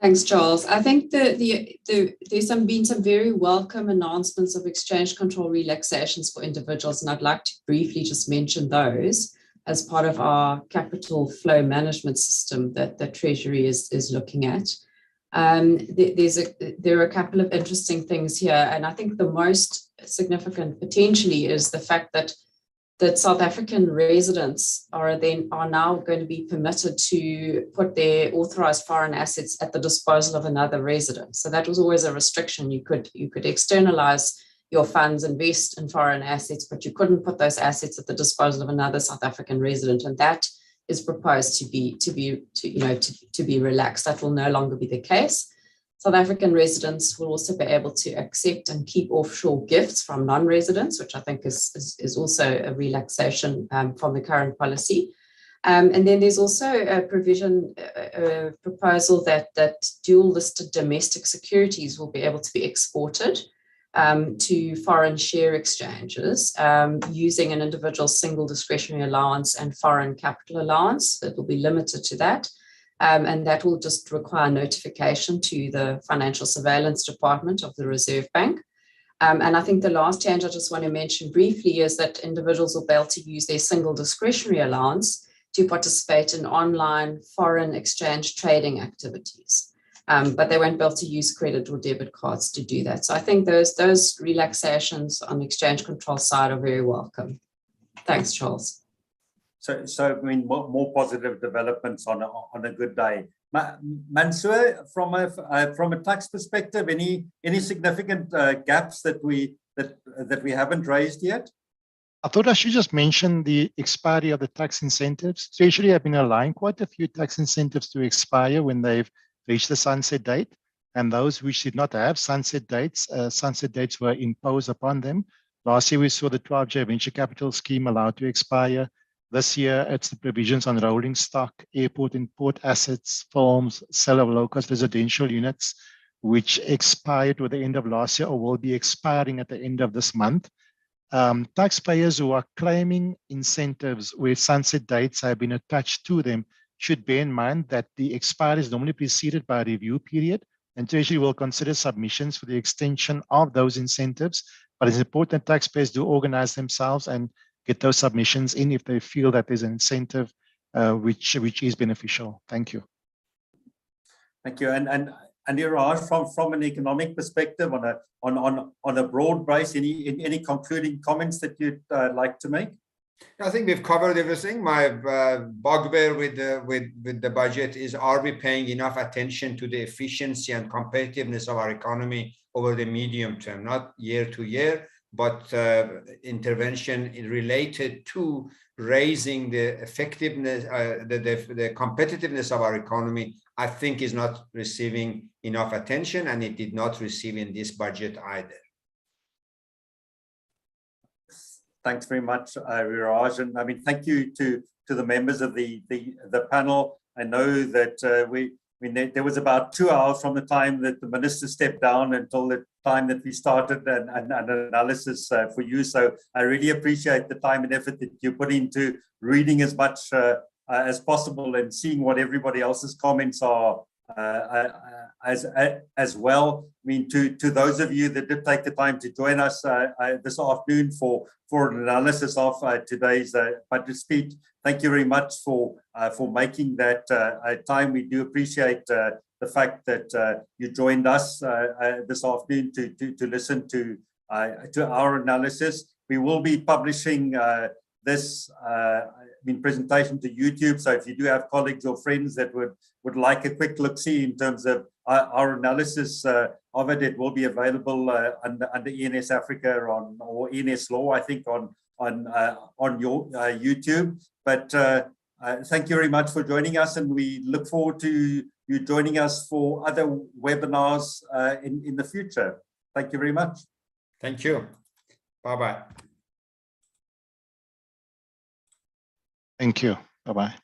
Thanks, Charles. I think there's been some very welcome announcements of exchange control relaxations for individuals, and I'd like to briefly just mention those as part of our capital flow management system that the Treasury is looking at. There are a couple of interesting things here, and I think the most significant potentially is the fact that South African residents are now going to be permitted to put their authorized foreign assets at the disposal of another resident. So that was always a restriction. You could externalize your funds, invest in foreign assets, but you couldn't put those assets at the disposal of another South African resident, and that is proposed to be relaxed. That will no longer be the case. South African residents will also be able to accept and keep offshore gifts from non-residents, which I think is also a relaxation from the current policy. And then there's also a proposal that dual-listed domestic securities will be able to be exported to foreign share exchanges using an individual's single discretionary allowance and foreign capital allowance. That will be limited to that. And that will just require notification to the Financial Surveillance Department of the Reserve Bank. And I think the last change I just want to mention briefly is that individuals will be able to use their single discretionary allowance to participate in online foreign exchange trading activities. But they won't be able to use credit or debit cards to do that. So I think those relaxations on the exchange control side are very welcome. Thanks, Charles. So I mean, more positive developments on a good day. Mansoor, from a tax perspective, any significant gaps that we haven't raised yet? I thought I should just mention the expiry of the tax incentives. Treasury have been allowing quite a few tax incentives to expire when they've reached the sunset date, and those which did not have sunset dates were imposed upon them. Last year, we saw the 12-year venture capital scheme allowed to expire. This year, it's the provisions on rolling stock, airport and port assets, firms, sale of low-cost residential units, which expired at the end of last year or will be expiring at the end of this month. Taxpayers who are claiming incentives where sunset dates have been attached to them should bear in mind that the expiry is normally preceded by a review period, and Treasury will consider submissions for the extension of those incentives. But it's important that taxpayers do organize themselves and get those submissions in if they feel that there's an incentive which is beneficial. Thank you. Thank you. And Iraj, from an economic perspective, on a broad base, any concluding comments that you'd like to make? I think we've covered everything. My bugbear with the budget is: are we paying enough attention to the efficiency and competitiveness of our economy over the medium term, not year to year, but intervention related to raising the effectiveness, the competitiveness of our economy, I think is not receiving enough attention, and it did not receive in this budget either. Thanks very much, Viraj. And I mean, thank you to the members of the panel. I know that there was about 2 hours from the time that the minister stepped down until the time that we started an analysis for you. So I really appreciate the time and effort that you put into reading as much as possible and seeing what everybody else's comments are as well. I mean, to those of you that did take the time to join us this afternoon for an analysis of today's budget speech, thank you very much for making that time. We do appreciate the fact that you joined us this afternoon to listen to our analysis. We will be publishing this presentation to YouTube. So if you do have colleagues or friends that would like a quick look-see in terms of our analysis of it, it will be available under ENSafrica or ENS Law, I think, on your YouTube. But thank you very much for joining us, and we look forward to you joining us for other webinars in the future. Thank you very much. Thank you. Bye-bye. Thank you. Bye-bye.